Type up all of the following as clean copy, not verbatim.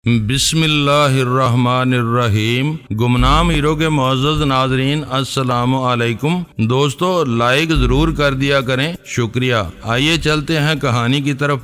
بسم اللہ الرحمن الرحیم۔ گمنام ہیرو کے معزز ناظرین السلام علیکم۔ دوستو لائک ضرور کر دیا کریں، شکریہ۔ آئیے چلتے ہیں کہانی کی طرف۔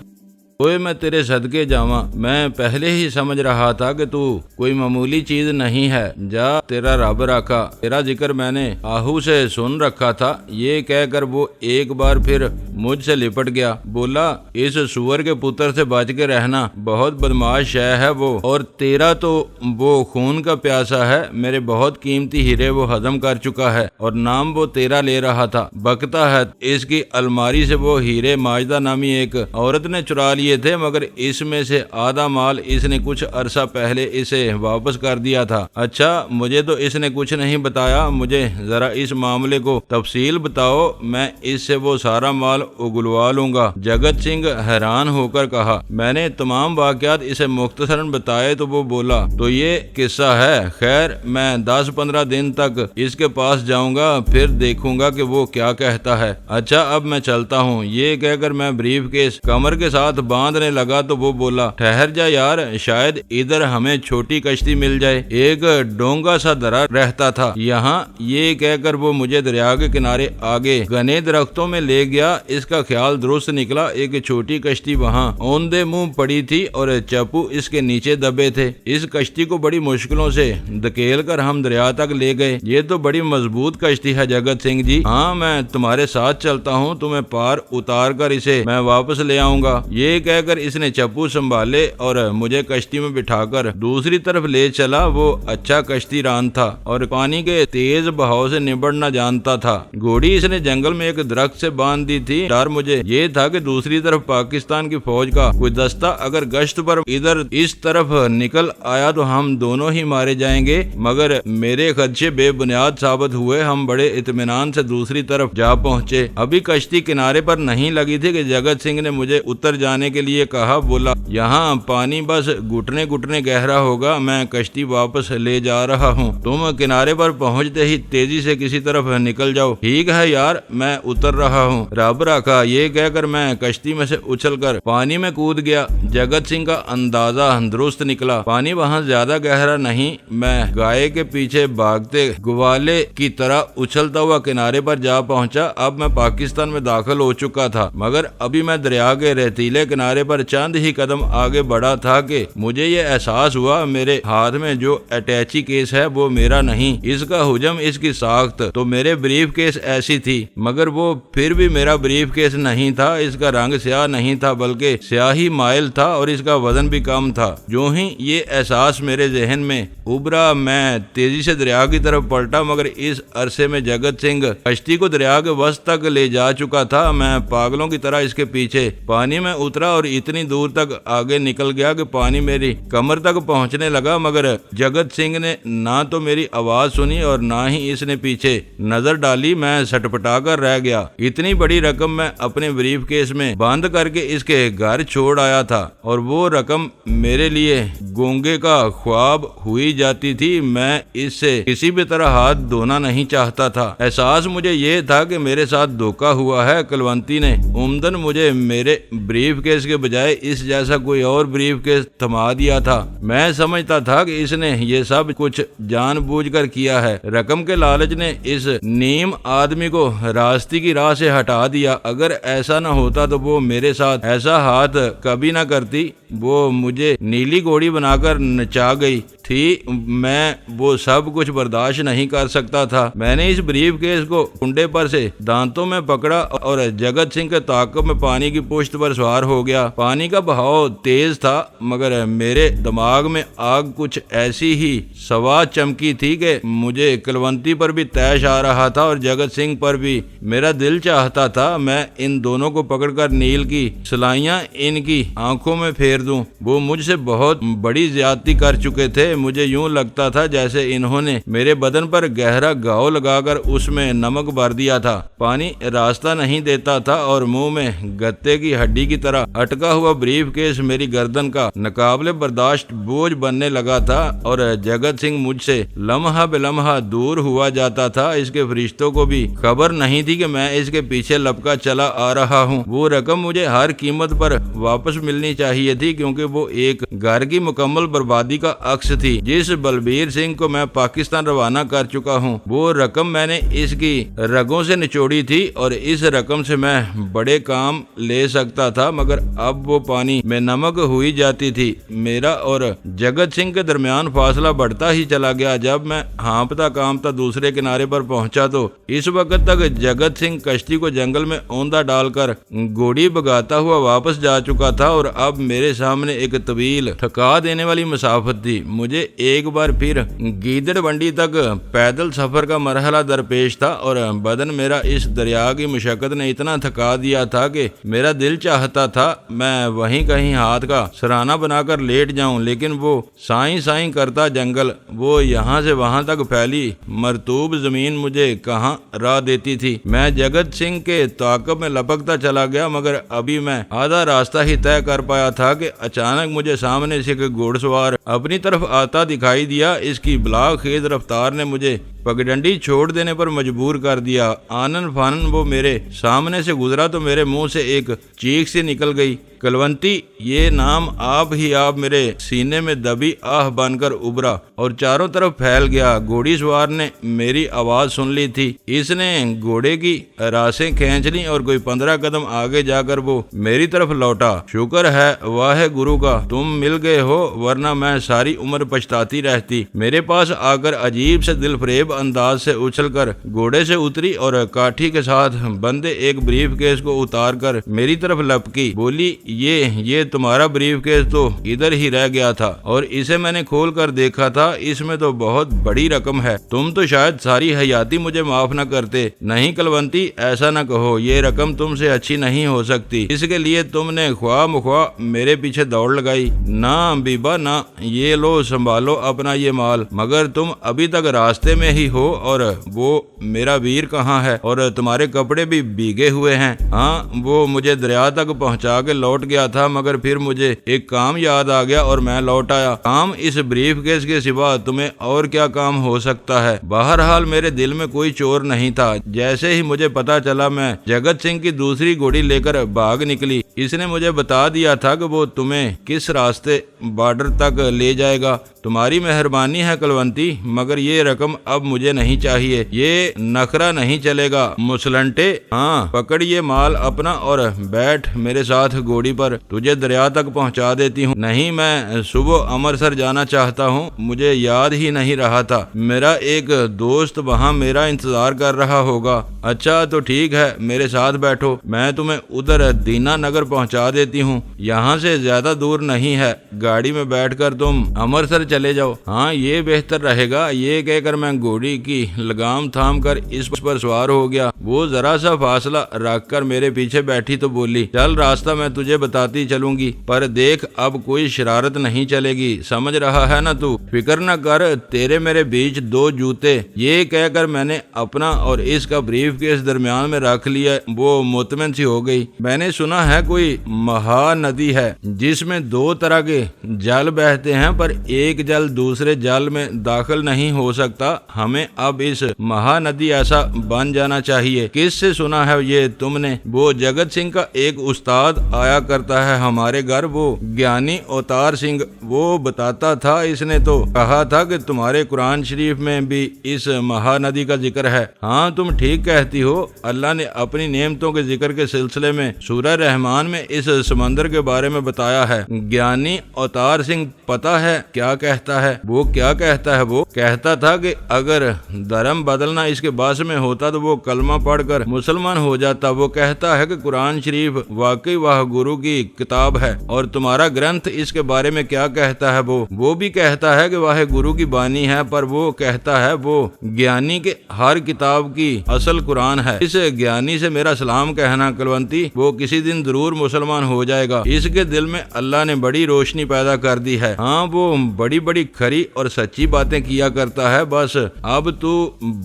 اوئے میں تیرے صدقے جاواں، میں پہلے ہی سمجھ رہا تھا کہ تو کوئی معمولی چیز نہیں ہے، جا تیرا رب رکھا۔ تیرا ذکر میں نے آہو سے سن رکھا تھا، یہ کہہ کر وہ ایک بار پھر مجھ سے لپٹ گیا۔ بولا اس سور کے پتر سے بچ کے رہنا، بہت بدماش شے ہے وہ، اور تیرا تو وہ خون کا پیاسا ہے، میرے بہت قیمتی ہیرے وہ ہضم کر چکا ہے، اور نام وہ تیرا لے رہا تھا۔ بکتا ہے اس کی الماری سے وہ ہیرے ماجدہ نامی ایک عورت نے چرا لیے تھے، مگر اس میں سے آدھا مال اس نے کچھ عرصہ پہلے اسے واپس کر دیا تھا۔ اچھا مجھے تو اس نے کچھ نہیں بتایا، مجھے ذرا اس معاملے کو تفصیل بتاؤ، میں اس سے وہ سارا مال اگلوا لوں گا۔ جگت سنگھ حیران ہو کر کہا۔ میں نے تمام واقعات اسے مختصراً بتائے تو وہ بولا تو یہ قصہ ہے، خیر میں 10-15 دن تک اس کے پاس جاؤں گا، پھر دیکھوں گا کہ وہ کیا کہتا ہے۔ اچھا اب میں چلتا ہوں، یہ کہہ کر میں بریف کیس کمر کے ساتھ باندھنے لگا تو وہ بولا ٹھہر جا یار، شاید ادھر ہمیں چھوٹی کشتی مل جائے، ایک ڈونگا سا درا رہتا تھا یہاں۔ یہ کہہ کر وہ مجھے دریا کے کنارے آگے گھنے درختوں میں لے گیا۔ اس کا خیال درست نکلا، ایک چھوٹی کشتی وہاں اوندے منہ پڑی تھی اور چپو اس کے نیچے دبے تھے۔ اس کشتی کو بڑی مشکلوں سے دھکیل کر ہم دریا تک لے گئے۔ یہ تو بڑی مضبوط کشتی ہے جگت سنگھ جی، ہاں میں تمہارے ساتھ چلتا ہوں، تمہیں پار اتار کر اسے میں واپس لے آؤں گا۔ یہ کہہ کر اس نے چپو سنبھالے اور مجھے کشتی میں بٹھا کر دوسری طرف لے چلا۔ وہ اچھا کشتی ران تھا اور پانی کے تیز بہاؤ سے نبڑ نہ جانتا تھا۔ گھوڑی اس نے جنگل میں ایک درخت سے باندھ دی تھی۔ ڈر مجھے یہ تھا کہ دوسری طرف پاکستان کی فوج کا کوئی دستہ اگر گشت پر ادھر اس طرف نکل آیا تو ہم دونوں ہی مارے جائیں گے، مگر میرے خدشے بے بنیاد ثابت ہوئے۔ ہم بڑے اطمینان سے دوسری طرف جا پہنچے۔ ابھی کشتی کنارے پر نہیں لگی تھی کہ جگت سنگھ نے مجھے اتر جانے کے لیے کہا۔ بولا یہاں پانی بس گھٹنے گھٹنے گہرا ہوگا، میں کشتی واپس لے جا رہا ہوں، تم کنارے پر پہنچتے ہی تیزی سے کسی طرف نکل جاؤ۔ ٹھیک ہے یار، میں اتر رہا ہوں، رب رکھا۔ یہ کہہ کر میں کشتی میں سے اچھل کر پانی میں کود گیا۔ جگت سنگھ کا اندازہ درست نکلا، پانی وہاں زیادہ گہرا نہیں۔ میں گائے کے پیچھے بھاگتے گوالے کی طرح اچھلتا ہوا کنارے پر جا پہنچا۔ اب میں پاکستان میں داخل ہو چکا تھا، مگر ابھی میں دریا کے ریتیلے کنارے پر چند ہی قدم آگے بڑھا تھا کہ مجھے یہ احساس ہوا میرے ہاتھ میں جو اٹیچی کیس ہے وہ میرا نہیں، اس کا حجم، اس کی ساخت تو میرے بریف کیس ایسی تھی، مگر وہ پھر بھی میرا بریف کیس نہیں تھا۔ اس کا رنگ سیاہ نہیں تھا بلکہ سیاہی مائل تھا اور اس کا وزن بھی کم تھا۔ جو ہی یہ احساس میرے ذہن میں ابھرا میں تیزی سے دریا کی طرف پلٹا، مگر اس عرصے میں جگت سنگھ کشتی کو دریا کے وسط تک لے جا چکا تھا۔ میں پاگلوں کی طرح اس کے پیچھے پانی میں اترا اور اتنی دور تک آگے نکل گیا کہ پانی میری کمر تک پہنچنے لگا، مگر جگت سنگھ نے نہ تو میری آواز سنی اور نہ ہی اس نے پیچھے نظر ڈالی۔ میں سٹپٹا کر رہ گیا۔ اتنی بڑی رقم میں اپنے بریف کیس میں بند کر کے اس کے گھر چھوڑ آیا تھا، اور وہ رقم میرے لیے گونگے کا خواب ہوئی جاتی تھی۔ میں اس سے کسی بھی طرح ہاتھ دھونا نہیں چاہتا تھا۔ احساس مجھے یہ تھا کہ میرے ساتھ دھوکا ہوا ہے۔ کلونتی نے عمدن مجھے میرے بریف کیس کے بجائے اس جیسا کوئی اور بریف کیس تھما دیا تھا۔ میں سمجھتا تھا کہ اس نے یہ سب کچھ جان بوجھ کر کیا ہے۔ رقم کے لالچ نے اس نیم آدمی کو راستے کی راہ سے ہٹا دیا۔ اگر ایسا نہ ہوتا تو وہ میرے ساتھ ایسا ہاتھ کبھی نہ کرتی۔ وہ مجھے نیلی گھوڑی بنا کر نچا گئی تھی، میں وہ سب کچھ برداشت نہیں کر سکتا تھا۔ میں نے اس بریف کیس کو کنڈے پر سے دانتوں میں پکڑا اور جگت سنگھ کے تعاقب میں پانی کی پشت پر سوار ہو گیا۔ پانی کا بہاؤ تیز تھا، مگر میرے دماغ میں آگ کچھ ایسی ہی سوا چمکی تھی کہ مجھے کلونتی پر بھی تیش آ رہا تھا اور جگت سنگھ پر بھی۔ میرا دل چاہتا تھا میں ان دونوں کو پکڑ کر نیل کی سلائیاں ان کی آنکھوں میں پھیر دوں۔ وہ مجھ سے بہت بڑی زیادتی کر چکے تھے۔ مجھے یوں لگتا تھا جیسے انہوں نے میرے بدن پر گہرا گھاؤ لگا کر اس میں نمک بھر دیا تھا۔ پانی راستہ نہیں دیتا تھا اور منہ میں گتے کی ہڈی کی طرح اٹکا ہوا بریف کیس میری گردن کا ناقابل برداشت بوجھ بننے لگا تھا اور جگت سنگھ مجھ سے لمحہ بے لمحہ دور ہوا جاتا تھا۔ اس کے فرشتوں کو بھی خبر نہیں تھی کہ میں اس کے پیچھے لپکا چلا آ رہا ہوں۔ وہ رقم مجھے ہر قیمت پر واپس ملنی چاہیے تھی، کیونکہ وہ ایک گھر کی مکمل بربادی کا عکس تھی جس بلبیر سنگھ کو میں پاکستان روانہ کر چکا ہوں۔ وہ رقم میں نے اس کی رگوں سے نچوڑی تھی اور اس رقم سے میں بڑے کام لے سکتا تھا، مگر اب وہ پانی میں نمک ہوئی جاتی تھی۔ میرا اور جگت سنگھ کے درمیان فاصلہ بڑھتا ہی چلا گیا۔ جب میں ہانپتا کانپتا دوسرے کنارے پر پہنچا تو اس وقت تک جگت سنگھ کشتی کو جنگل میں اوندا ڈال کر گوڑی بگاتا ہوا واپس جا چکا تھا اور اب میرے سامنے ایک طویل تھکا دینے والی مسافت تھی۔ مجھے ایک بار پھر گیدڑ بنڈی تک پیدل سفر کا مرحلہ درپیش تھا اور بدن میرا اس دریا کی مشقت نے اتنا تھکا دیا تھا کہ میرا دل چاہتا تھا میں وہیں کہیں ہاتھ کا سرانہ بنا کر لیٹ جاؤں، لیکن وہ سائیں سائیں کرتا جنگل، وہ یہاں سے وہاں تک پھیلی مرطوب زمین مجھے کہاں راہ دیتی تھی۔ میں جگت سنگھ کے تعاقب میں لپکتا چلا گیا، مگر ابھی میں آدھا راستہ ہی طے کر پایا تھا کہ اچانک مجھے سامنے سے ایک گھوڑ سوار اپنی طرف آتا دکھائی دیا۔ اس کی بلا خیز رفتار نے مجھے پگڈنڈی چھوڑ دینے پر مجبور کر دیا۔ آنن فانن وہ میرے سامنے سے گزرا تو میرے منہ سے ایک چیخ سی نکل گئی، کلونتی! یہ نام آپ ہی آپ میرے سینے میں دبی آہ بن کر ابھرا اور چاروں طرف پھیل گیا۔ گھوڑی سوار نے میری آواز سن لی تھی۔ اس نے گھوڑے کی راسیں کھینچ لی اور کوئی 15 قدم آگے جا کر وہ میری طرف لوٹا۔ شکر ہے واہ گرو کا تم مل گئے ہو، ورنہ میں ساری عمر پچھتاتی رہتی۔ میرے پاس آ کر عجیب سے دل فریب انداز سے اچھل کر گھوڑے سے اتری اور کاٹھی کے ساتھ بندے ایک بریف کیس کو اتار کر میری طرف لپکی۔ بولی، یہ تمہارا بریف کیس تو ادھر ہی رہ گیا تھا اور اسے میں نے کھول کر دیکھا تھا، اس میں تو بہت بڑی رقم ہے۔ تم تو شاید ساری حیاتی مجھے معاف نہ کرتے۔ نہیں کلونتی، ایسا نہ کہو، یہ رقم تم سے اچھی نہیں ہو سکتی، اس کے لیے تم نے خواہ مخواہ میرے پیچھے دوڑ لگائی۔ نہ بیبا نہ، یہ لو سنبھالو اپنا یہ مال، مگر تم ابھی تک راستے میں ہی ہو اور وہ میرا ویر کہاں ہے؟ اور تمہارے کپڑے بھی بھیگے ہوئے ہیں۔ ہاں، وہ مجھے دریا تک پہنچا کے لوٹ گیا تھا، مگر پھر مجھے ایک کام یاد آ گیا اور میں لوٹ آیا۔ کام اس بریف کیس کے سوا تمہیں اور کیا کام ہو سکتا ہے؟ بہرحال میرے دل میں کوئی چور نہیں تھا۔ جیسے ہی مجھے پتا چلا میں جگت سنگھ کی دوسری گھوڑی لے کر بھاگ نکلی۔ اس نے مجھے بتا دیا تھا کہ وہ تمہیں کس راستے بارڈر تک لے جائے گا۔ تمہاری مہربانی ہے کلونتی، مگر یہ رقم اب مجھے نہیں چاہیے۔ یہ نخرہ نہیں چلے گا مسلنٹے۔ ہاں، پکڑ یہ مال اپنا اور بیٹھ میرے ساتھ گھوڑی پر، تجھے دریا تک پہنچا دیتی ہوں۔ نہیں، میں صبح امرتسر جانا چاہتا ہوں، مجھے یاد ہی نہیں رہا تھا۔ میرا ایک دوست وہاں میرا انتظار کر رہا ہوگا۔ اچھا تو ٹھیک ہے، میرے ساتھ بیٹھو، میں تمہیں ادھر دینا نگر پہنچا دیتی ہوں، یہاں سے زیادہ دور نہیں ہے۔ گاڑی میں بیٹھ کر تم امرتسر چلے جاؤ۔ ہاں، یہ بہتر رہے گا۔ یہ کہہ کر میں گھوڑی کی لگام تھام کر اس پر سوار ہو گیا۔ وہ ذرا سا فاصلہ رکھ کر میرے پیچھے بیٹھی تو بولی، چل راستہ میں تجھے بتاتی چلوں گی، پر دیکھ اب کوئی شرارت نہیں چلے گی، سمجھ رہا ہے نا تو؟ فکر نہ کر، تیرے میرے بیچ دو جوتے۔ یہ کہہ کر میں نے اپنا اور اس کا بریف کیس درمیان میں رکھ لیا۔ وہ مطمئن سی ہو گئی۔ میں نے سنا ہے کوئی مہا ندی ہے جس میں دو طرح کے جل بہتے ہیں، پر ایک جل دوسرے جل میں داخل نہیں ہو سکتا۔ ہمیں اب اس مہا ندی ایسا بن جانا چاہیے۔ کس سے سنا ہے یہ تم نے؟ وہ جگت سنگھ کا ایک استاد آیا کرتا ہے ہمارے گھر، وہ گیانی اوتار سنگھ، وہ بتاتا تھا۔ اس نے تو کہا تھا کہ تمہارے قرآن شریف میں بھی اس مہا ندی کا ذکر ہے۔ ہاں، تم ٹھیک کہتی ہو۔ اللہ نے اپنی نعمتوں کے ذکر کے سلسلے میں سورہ رحمان میں اس سمندر کے بارے میں بتایا ہے۔ گیانی اوتار سنگھ پتہ ہے کیا کہتا ہے؟ وہ کیا کہتا ہے؟ وہ کہتا تھا کہ اگر دھرم بدلنا اس کے باس میں ہوتا تو وہ کلمہ پڑھ کر مسلمان ہو جاتا۔ وہ کہتا ہے کہ قرآن شریف واقعی واہ گرو کی کتاب ہے، اور تمہارا گرنتھ اس کے بارے میں کیا کہتا ہے؟ وہ بھی کہتا ہے کہ واہ گرو کی بانی ہے، پر وہ کہتا ہے وہ گیانی کے ہر کتاب کی اصل قرآن ہے۔ اس گیانی سے میرا سلام کہنا کلونتی، وہ کسی دن ضرور مسلمان ہو جائے گا۔ اس کے دل میں اللہ نے بڑی روشنی پیدا کر دی ہے۔ ہاں، وہ بڑی बड़ी खरी और सच्ची बातें किया करता है। बस अब तू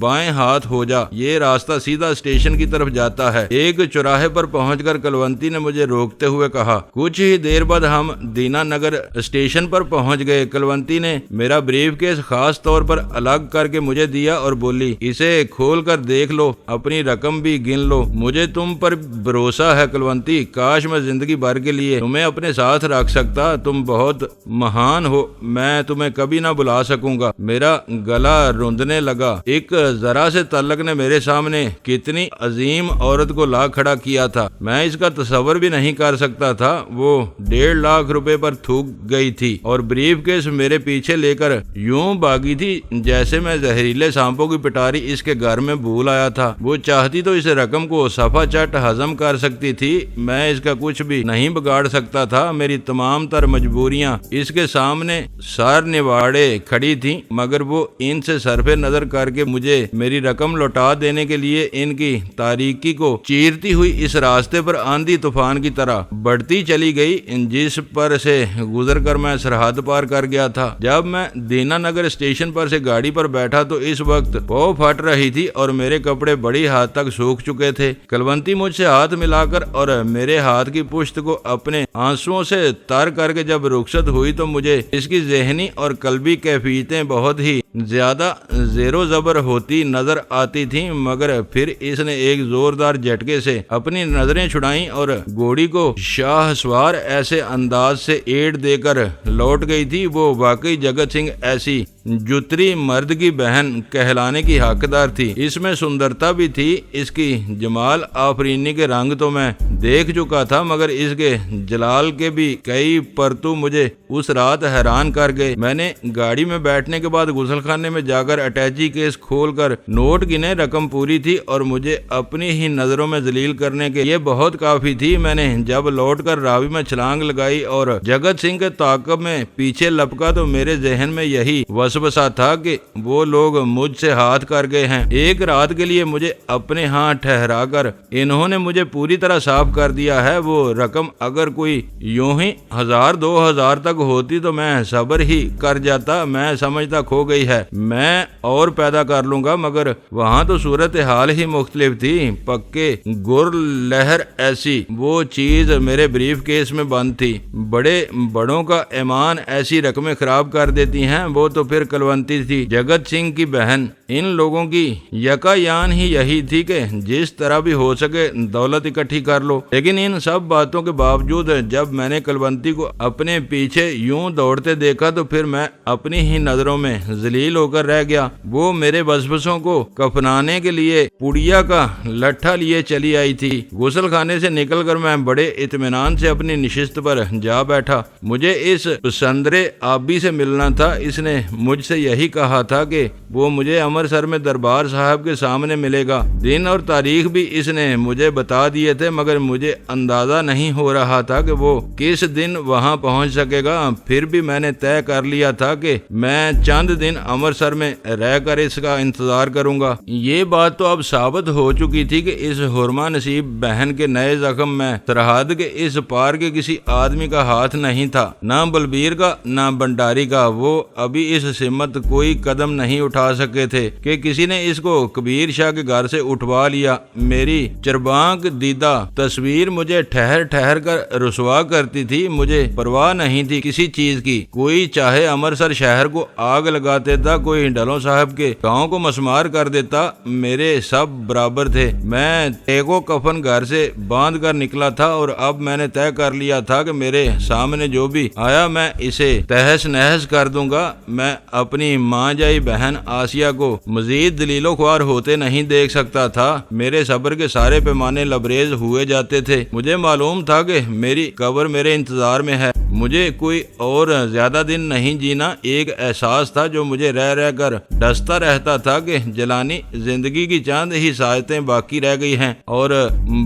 बाएं हाथ हो जा, ये रास्ता सीधा स्टेशन की तरफ जाता है। एक चौराहे पर पहुंचकर कलवंती ने मुझे रोकते हुए कहा। कुछ ही देर बाद हम दीनानगर स्टेशन पर पहुंच गए। कलवंती ने मेरा ब्रीफकेस खास तौर पर अलग करके मुझे दिया और बोली, इसे खोल कर देख लो, अपनी रकम भी गिन लो। मुझे तुम पर भरोसा है कलवंती, काश मैं जिंदगी भर के लिए तुम्हें अपने साथ रख सकता। तुम बहुत महान हो, मैं तुम्हें कभी ना भुला सकूंगा। मेरा गला रुंधने लगा। एक जरा से तलक ने मेरे सामने कितनी अजीम औरत को ला खड़ा किया था, मैं इसका तस्वर भी नहीं कर सकता था। वो 1.5 लाख रुपए पर थूक गई थी और ब्रीफकेस मेरे पीछे लेकर यूं भागी थी जैसे मैं जहरीले सांपों की पिटारी इसके घर में भूल आया था। वो चाहती तो इस रकम को सफा चट हजम कर सकती थी, मैं इसका कुछ भी नहीं बिगाड़ सकता था। मेरी तमाम तर मजबूरियां इसके सामने सर निवाड़े खड़ी थी, मगर वो इनसे सरफे नजर करके मुझे मेरी रकम लौटा देने के लिए इनकी तारीकी को चीरती हुई इस रास्ते पर आंधी तूफान की तरह बढ़ती चली गई, जिस पर से गुजर कर मैं सरहद पार कर गया था। जब मैं दीनानगर स्टेशन पर से गाड़ी पर बैठा तो इस वक्त पौ फट रही थी और मेरे कपड़े बड़ी हद तक सूख चुके थे। कलवंती मुझसे हाथ मिलाकर और मेरे हाथ की पुश्त को अपने आंसुओं से तर करके जब रुखसत हुई तो मुझे इसकी ज़हनी और कल्बी कैफियतें बहुत ही ज्यादा जेरो जबर होती नजर आती थी। मगर फिर इसने एक जोरदार झटके से अपनी नजरें छुड़ाई और घोड़ी को शाहसवार ऐसे अंदाज से एड़ देकर लौट गई थी। वो वाकई जगत सिंह ऐसी जुतरी मर्द की बहन कहलाने की हकदार थी। इसमें सुंदरता भी थी, इसकी जमाल आफरीनी के रंग तो मैं देख चुका था, मगर इसके जलाल के भी कई परतू मुझे उस रात हैरान कर गए। मैंने गाड़ी में बैठने के बाद गुसलखाने में जाकर अटैची केस खोलकर नोट गिने, रकम पूरी थी और मुझे अपनी ही नजरों में जलील करने के लिए बहुत काफी थी। मैंने जब लौटकर रावी में छलांग लगाई और जगत सिंह के ताक़ब में पीछे लपका तो मेरे जहन में यही वसवसा था कि वो लोग मुझसे हाथ कर गए हैं। एक रात के लिए मुझे अपने हाथ ठहरा कर इन्होंने मुझे पूरी तरह साफ कर दिया है। वो रकम अगर कोई यूं ही 1000-2000 तक होती तो मैं सब्र ही कर जाता। मैं समझता खो गई है, मैं और पैदा कर लूंगा, मगर वहाँ तो सूरत हाल ही मुख्तलिफ थी। पक्के गुर लहर ऐसी वो चीज मेरे ब्रीफ केस में बंद थी। बड़े बड़ों का ईमान ऐसी रकमें खराब कर देती हैं। वो तो फिर कलवंती थी, जगत सिंह की बहन। इन लोगों की यकायान ही यही थी कि जिस तरह भी हो सके दौलत इकट्ठी कर लो। लेकिन इन सब बातों के बावजूद जब मैंने कलवंती को अपने पीछे यूं दौड़ते देखा तो फिर मैं अपनी ही नजरों में जलील होकर रह गया। वो मेरे वसवसों को कफनाने के लिए पुड़िया का लट्ठा लिए चली आई थी। गुसल खाने से निकलकर मैं बड़े इत्मीनान से अपनी निशिस्त पर जा बैठा। मुझे इस संदरे आबी से मिलना था। इसने मुझसे यही कहा था कि वो मुझे अमृतसर में दरबार साहब के सामने मिलेगा। दिन और तारीख भी इसने मुझे बता दिए थे, मगर मुझे अंदाजा नहीं हो रहा था कि वो किस दिन वहां पहुंच सकेगा। फिर भी मैंने तय कर लिया था कि मैं चंद दिन अमृतसर में रहकर इसका इंतजार करूंगा। ये बात तो अब साबित हो चुकी थी कि इस हुरमा नसीब बहन के नए जख्म में सरहद के इस पार के किसी आदमी का हाथ नहीं था, ना बलबीर का ना भंडारी का। वो अभी इस सिमत कोई कदम नहीं उठा सके थे कि किसी ने इसको कबीर शाह के घर से उठवा लिया। मेरी चरबांक दीदा तस्वीर मुझे ठहर ठहर कर रुसवा करती थी। मुझे परवाह नहीं थी किसी चीज की। कोई चाहे अमृतसर शहर को आग लगा देता, कोई डलों साहब के गांव को मसमार कर देता, मेरे सब बराबर थे। मैं टेको कफन घर से बांध कर निकला था और अब मैंने तय कर लिया था कि मेरे सामने जो भी आया मैं इसे तहस नहस कर दूंगा। मैं अपनी माँ जाई बहन आसिया को मजीद दलीलो ख्वार होते नहीं देख सकता था। मेरे सब्र के सारे पैमाने लबरेज हुए जाते थे। मुझे मालूम था कि मेरी कब्र मेरे इंतजार में है। मुझे कोई और ज्यादा दिन नहीं जीना। एक एहसास था जो मुझे रह रह कर डसता रहता था कि जलानी जिंदगी की चंद ही सायतें बाकी रह गई हैं और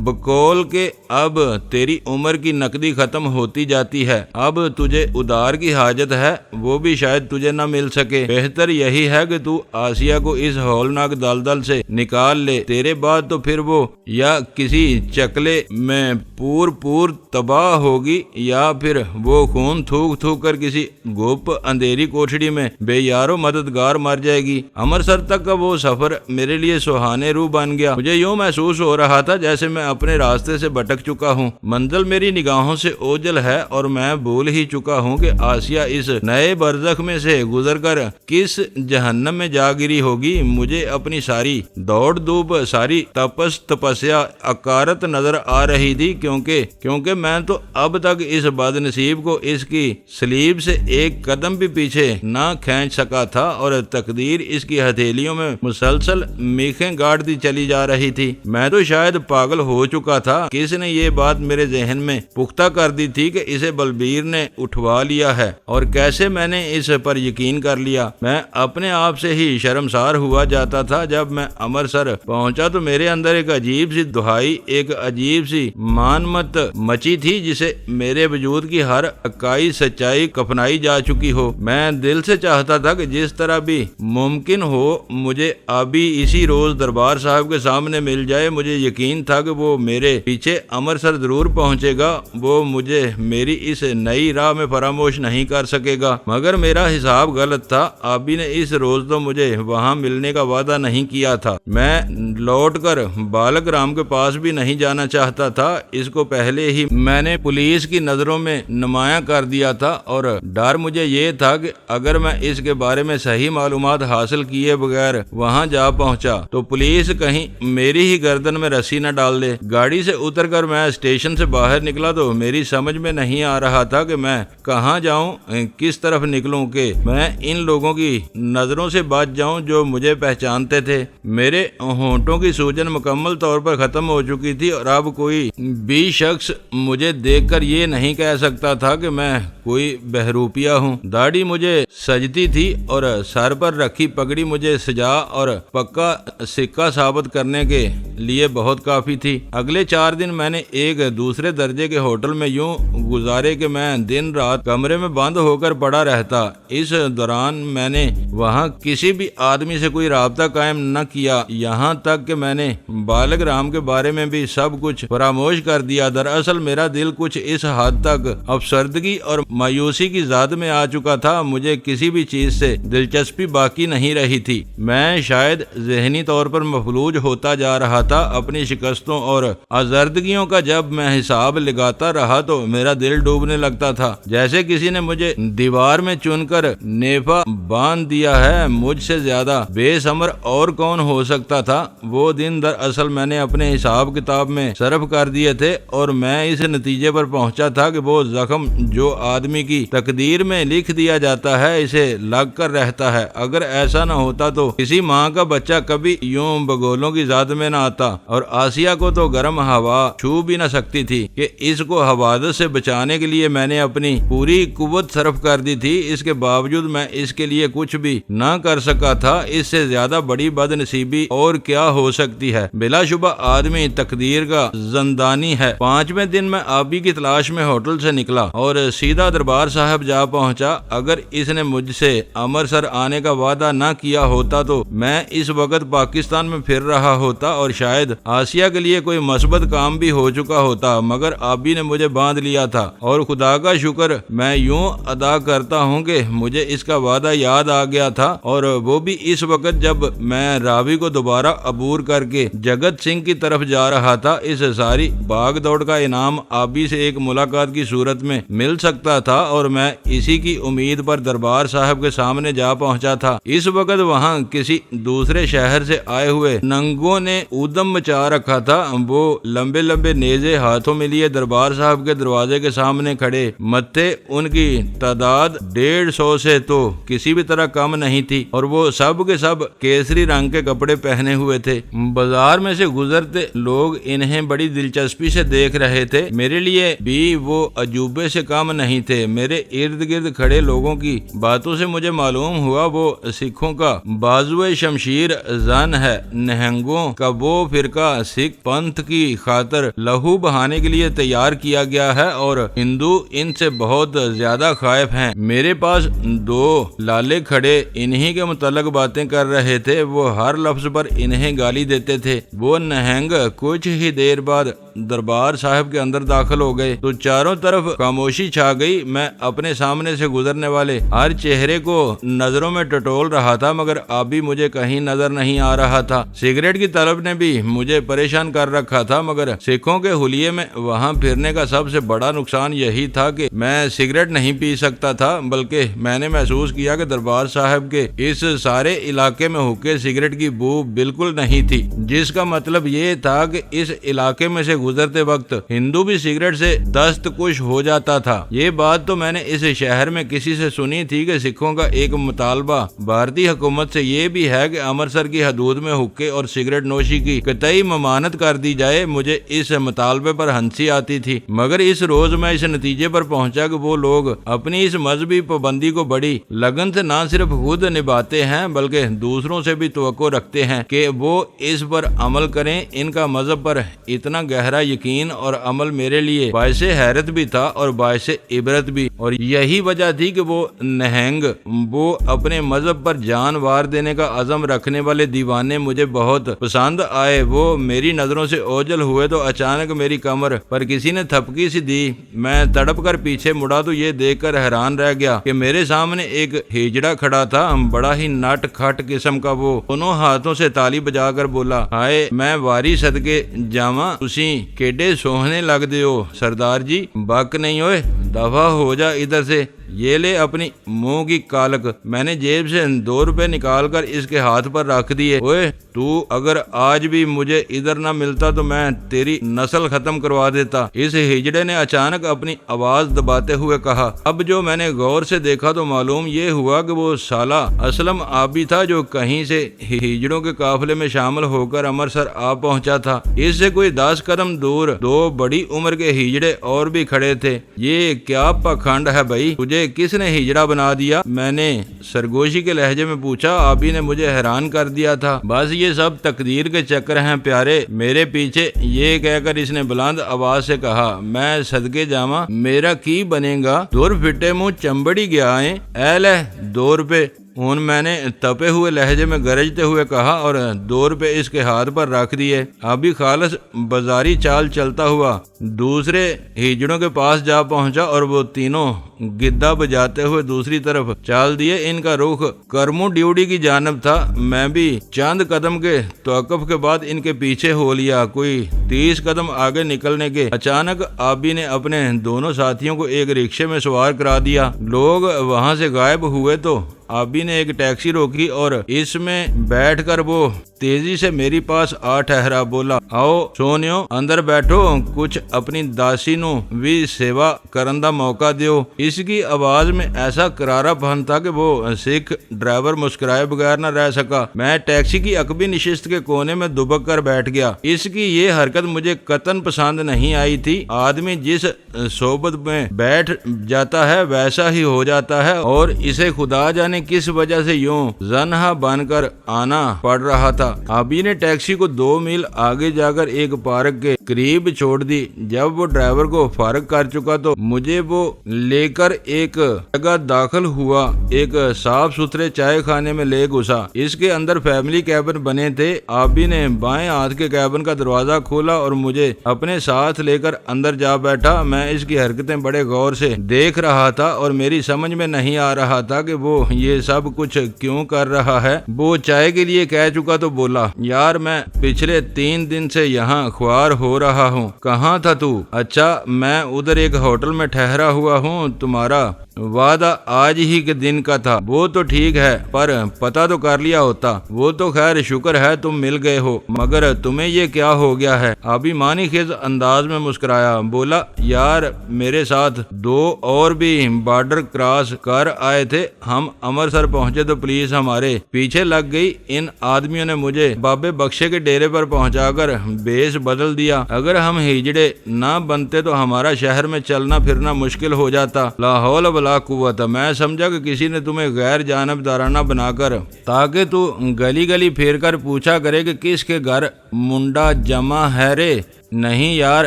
बकौल के अब तेरी उम्र की नकदी खत्म होती जाती है। अब तुझे उधार की हाजत है, वो भी शायद तुझे न मिल सके। बेहतर यही है कि तू आसिया को इस हौलनाक दलदल से निकाल ले। तेरे बाद तो फिर वो या किसी चकले में पूर तबाह होगी या फिर वो खून थूक थूक कर किसी गुप्त अंधेरी कोठड़ी में बेयारो मददगार मर जाएगी। अमृतसर तक का वो सफर मेरे लिए सुहाने रूह बन गया। मुझे यूं महसूस हो रहा था जैसे मैं अपने रास्ते से भटक चुका हूँ। मंजिल मेरी निगाहों से ओझल है और मैं भूल ही चुका हूँ कि आसिया इस नए बरज़ख में से गुजरकर किस जहन्नम में जा गिरी होगी। मुझे अपनी सारी दौड़ धूप, सारी तपस्या अकारत नजर आ रही थी, क्योंकि मैं तो अब तक इस बदनसीब को इसकी सलीब से एक कदम भी पीछे ना खींच सका था और तकदीर इसकी हथेलियों में मुसलसल मीखें गाड़ती चली जा रही थी। मैं तो शायद पागल हो चुका था। किसने ये बात मेरे जहन में पुख्ता कर दी थी कि इसे बलबीर ने उठवा लिया है, और कैसे मैंने इस पर यकीन कर लिया। मैं अपने आप से ही शर्मसार हुआ जाता था। जब मैं अमृतसर पहुंचा तो मेरे अंदर एक अजीब सी दुहाई, एक अजीब सी मानमत मची थी जिसे मेरे वजूद की हर अकाई सच्चाई कफनाई जा चुकी हो। मैं दिल से चाहता था कि जिस तरह भी मुमकिन हो मुझे अभी इसी रोज दरबार साहब के सामने मिल जाए। मुझे यकीन था कि वो मेरे पीछे अमृतसर जरूर पहुंचेगा। वो मुझे मेरी इस नई राह में फरामोश नहीं कर सकेगा। मगर मेरा हिसाब गलत था। अभी ने इस रोज तो मुझे वहां मिलने का वादा नहीं किया था। मैं लौटकर बालक राम के पास भी नहीं जाना चाहता था। इसको पहले ही मैंने पुलिस की नजरों में नुमाया कर दिया था और डर मुझे ये था कि अगर मैं इसके बारे में सही मालूमात हासिल किए बगैर वहां जा पहुंचा तो पुलिस कहीं मेरी ही गर्दन में रस्सी न डाल दे। गाड़ी से उतरकर मैं स्टेशन से बाहर निकला तो मेरी समझ में नहीं आ रहा था कि मैं कहां जाऊं, किस तरफ निकलूं कि मैं इन लोगों की नजरों से बच जाऊं जो मुझे पहचानते थे। मेरे होंठों की सूजन मुकम्मल तौर पर खत्म हो चुकी थी और अब कोई भी शख्स मुझे देखकर ये नहीं कह सकता था कि मैं कोई बहरूपिया हूँ। दाढ़ी मुझे सजती थी और सर पर रखी पगड़ी मुझे सजा और पक्का सिक्का साबित करने के लिए बहुत काफी थी। अगले 4 दिन मैंने एक दूसरे दर्जे के होटल में यूं गुजारे कि मैं दिन रात कमरे में बंद होकर पड़ा रहता। इस दौरान मैंने वहां किसी भी आदमी से कोई राब्ता कायम न किया। यहाँ तक कि मैंने बालक राम के बारे में भी सब कुछ फरामोश कर दिया। दरअसल मेरा दिल कुछ इस हद तक अफसरदगी और मायूसी की ज़द में आ चुका था, मुझे किसी भी चीज से दिलचस्पी बाकी नहीं रही थी। मैं शायद ज़हनी तौर पर मफलूज होता जा रहा था। अपनी शिकस्तों और आज़र्दगियों का जब मैं हिसाब लगाता रहा तो मेरा दिल डूबने लगता था, जैसे किसी ने मुझे दीवार में चुनकर नेफा बांध दिया है। मुझसे ज्यादा बेसमर और कौन हो सकता था। वो दिन दरअसल मैंने अपने हिसाब किताब में सर्फ कर दिए थे और मैं इस नतीजे पर पहुंचा था कि वो जख्म जो आदमी की तकदीर में लिख दिया जाता है इसे लग कर रहता है। अगर ऐसा न होता तो किसी माँ का बच्चा कभी यूं बगोलों की ज़द में न आता और आसिया को तो गर्म हवा छू भी न सकती थी कि इसको हवादत से बचाने के लिए मैंने अपनी पूरी कुव्वत सर्फ कर दी थी। इसके बावजूद मैं इसके लिए कुछ भी न कर सका था। इससे ज्यादा बड़ी बदनसीबी और क्या हो सकती है। बिलाशुबा आदमी तकदीर का जंदानी है। 5वें दिन मैं आबी की तलाश में होटल से निकला और सीधा दरबार साहब जा पहुंचा। अगर इसने मुझसे अमृतसर आने का वादा न किया होता तो मैं इस वक्त पाकिस्तान में फिर रहा होता और शायद आसिया के लिए कोई मस्बत काम भी हो चुका होता। मगर आबी ने मुझे बांध लिया था और खुदा का शुक्र मैं यूं अदा करता हूं कि मुझे इसका वादा याद आ गया था, और वो भी इस वक्त जब मैं रावी को दोबारा अबूर करके जगत सिंह की तरफ जा रहा था। इस सारी भाग दौड़ का इनाम आबी से एक मुलाकात की सूरत में मिल सकता था और मैं इसी की उम्मीद पर दरबार साहब के सामने जा पहुंचा था। इस वक्त वहां किसी दूसरे शहर से आए हुए नंगों ने उदम मचा रखा था। वो लंबे लंबे नेजे हाथों में लिए दरबार साहब के दरवाजे के सामने खड़े मत्थे। उनकी तादाद 150 से तो किसी भी तरह कम नहीं थी और वो सब के सब केसरी रंग के कपड़े पहने हुए थे। बाजार में से गुजरते लोग इन्हें बड़ी दिलचस्पी से देख रहे थे। मेरे लिए भी वो अजूबे से कम नहीं थे। मेरे इर्द गिर्द खड़े लोगों की बातों से मुझे मालूम हुआ वो सिखों का बाजुए शमशीर जन है। नहंगों का वो फिरका सिख पंथ की खातर लहू बहाने के लिए तैयार किया गया है और हिंदू इनसे बहुत ज्यादा खाइफ हैं। मेरे पास 2 लाले खड़े इन्हीं के मुतल्लक बातें कर रहे थे। वो हर लफ्ज पर इन्हें गाली देते थे। वो नहंग कुछ ही देर बाद दरबार साहब के अंदर दाखिल हो गए तो चारों तरफ खामोशी छा गई। मैं अपने सामने से गुजरने वाले हर चेहरे को नजरों में टटोल रहा था, मगर आबी मुझे कहीं नजर नहीं आ रहा था। सिगरेट की तलब ने भी मुझे परेशान कर रखा था, मगर सिखों के हुलिये में वहां फिरने का सबसे बड़ा नुकसान यही था कि मैं सिगरेट नहीं पी सकता था, बल्कि मैंने महसूस किया कि दरबार साहब के इस सारे इलाके में हुक्के सिगरेट की बू बिल्कुल नहीं थी, जिसका मतलब ये था कि इस इलाके में से गुजरते वक्त हिंदू भी सिगरेट से दस्तकुश हो जाता था। ये बात तो मैंने इस शहर में किसी से सुनी थी कि सिखों का एक मुतालबा भारतीय हुकूमत से ये भी है कि अमृतसर की हदूद में हुक्के और सिगरेट नोशी की कतई ममानत कर दी जाए। मुझे इस मुतालबे पर हंसी आती थी, मगर इस रोज मैं इस नतीजे पर पहुंचा कि वो लोग अपनी इस मजहबी पाबंदी को बड़ी लगन से न सिर्फ खुद निभाते हैं बल्कि दूसरों से भी तवक्को रखते हैं कि वो इस पर अमल करें। इनका मजहब पर इतना गहरा यकीन और अमल मेरे लिए बायसे हैरत भी था और बायसे इबरत भी, और यही वजह थी कि वो नहंग, वो अपने मजहब पर जान वार देने का अज़म रखने वाले दीवाने मुझे बहुत पसंद आए। वो मेरी नजरों से ओझल हुए तो अचानक मेरी कमर पर किसी ने थपकी सी दी। मैं तड़प कर पीछे मुड़ा तो ये देखकर हैरान रह गया कि मेरे सामने एक हिजड़ा खड़ा था, बड़ा ही नट खट किस्म का। वो दोनों हाथों से ताली बजाकर बोला, हाय मैं वारी सदके जावा, तुसी केडे सोहने लगदे हो सरदार जी, बक नहीं होए, दफा हो जा इधर से, ये ले अपनी मुंह की कालक। मैंने जेब से 2 रुपए निकाल कर इसके हाथ पर रख दिए। ओए तू अगर आज भी मुझे इधर ना मिलता तो मैं तेरी नस्ल खत्म करवा देता। इस हिजड़े ने अचानक अपनी आवाज दबाते हुए कहा। अब जो मैंने गौर से देखा तो मालूम ये हुआ कि वो साला असलम आबी था जो कहीं से हिजड़ों के काफिले में शामिल होकर अमृतसर आ पहुंचा था। इससे कोई 10 कदम दूर 2 बड़ी उम्र के हिजड़े और भी खड़े थे। ये क्या पाखंड है भाई, तुझे किसने हिजड़ा बना दिया? मैंने सरगोशी के लहजे में पूछा। आबी ने मुझे हैरान कर दिया था। बस ये सब तकदीर के चक्कर हैं प्यारे मेरे पीछे, ये कहकर इसने बुलंद आवाज से कहा। मैं सदके जावा, मेरा की बनेगा, दूर फिटे मुंह चंबड़ी गया है, ऐल 2 रुपए। उन मैंने तपे हुए लहजे में गरजते हुए कहा और 2 रुपए इसके हाथ पर रख दिए। अभी खालस बाजारी चाल चलता हुआ दूसरे हिजड़ों के पास जा पहुंचा और वो तीनों गिद्दा बजाते हुए दूसरी तरफ चाल दिए। इनका रुख करमू ड्यूटी की जानब था। मैं भी चंद कदम के तवक्कुफ के बाद इनके पीछे हो लिया। कोई 30 कदम आगे निकलने के अचानक आबी ने अपने दोनों साथियों को एक रिक्शे में सवार करा दिया। लोग वहां से गायब हुए तो आबी ने एक टैक्सी रोकी और इसमें बैठकर वो तेजी से मेरी पास आ ठहरा। बोला, आओ सोनियो अंदर बैठो, कुछ अपनी दासी नु भी सेवा करन दा मौका दियो। इसकी आवाज में ऐसा करारापन था कि वो सिख ड्राइवर मुस्कुराए बगैर न रह सका। मैं टैक्सी की अकबी निशिस्त के कोने में दुबक कर बैठ गया। इसकी ये हरकत मुझे कतन पसंद नहीं आई थी। आदमी जिस सोबत में बैठ जाता है वैसा ही हो जाता है और इसे खुदा जाने किस वजह से यूं जन्हा बनकर आना पड़ रहा था। आबी ने टैक्सी को 2 मील आगे जाकर एक पार्क के करीब छोड़ दी। जब वो ड्राइवर को फारग कर चुका तो मुझे वो लेकर एक जगह दाखिल हुआ। एक साफ सुथरे चाय खाने में ले घुसा। इसके अंदर फैमिली कैबिन बने थे। आबी ने बाएं हाथ के कैबिन का दरवाजा खोला और मुझे अपने साथ लेकर अंदर जा बैठा। मैं इसकी हरकतें बड़े गौर से देख रहा था और मेरी समझ में नहीं आ रहा था कि वो ये सब कुछ क्यों कर रहा है। वो चाय के लिए कह चुका तो बोला, यार मैं पिछले 3 दिन से यहाँ ख्वार हो रहा हूँ। कहाँ था तू? अच्छा, मैं उधर एक होटल में ठहरा हुआ हूँ। तुम्हारा वादा आज ही के दिन का था। वो तो ठीक है, पर पता तो कर लिया होता। वो तो खैर शुक्र है तुम मिल गए हो, मगर तुम्हें ये क्या हो गया है? अभी मानी खेज अंदाज में मुस्कुराया। बोला, यार मेरे साथ 2 और भी बॉर्डर क्रॉस कर आए थे। हम अमृतसर पहुंचे तो पुलिस हमारे पीछे लग गई। इन आदमियों ने मुझे बाबे बख्शे के डेरे पर पहुंचाकर बेस बदल दिया। अगर हम हिजड़े ना बनते तो हमारा शहर में चलना फिरना मुश्किल हो जाता। लाहौल वला कुव्वत। मैं समझा कि किसी ने तुम्हें गैर जानबदाराना बनाकर ताकि तू गली गली फेर कर पूछा करे कि किसके घर मुंडा जमा है रे। نہیں یار،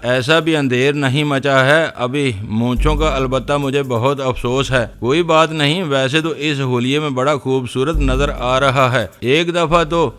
ایسا بھی اندھیر نہیں مچا ہے ابھی مونچھوں کا، البتہ مجھے بہت افسوس ہے۔ کوئی بات نہیں، ویسے تو اس ہولیے میں بڑا خوبصورت نظر آ رہا ہے، ایک دفعہ تو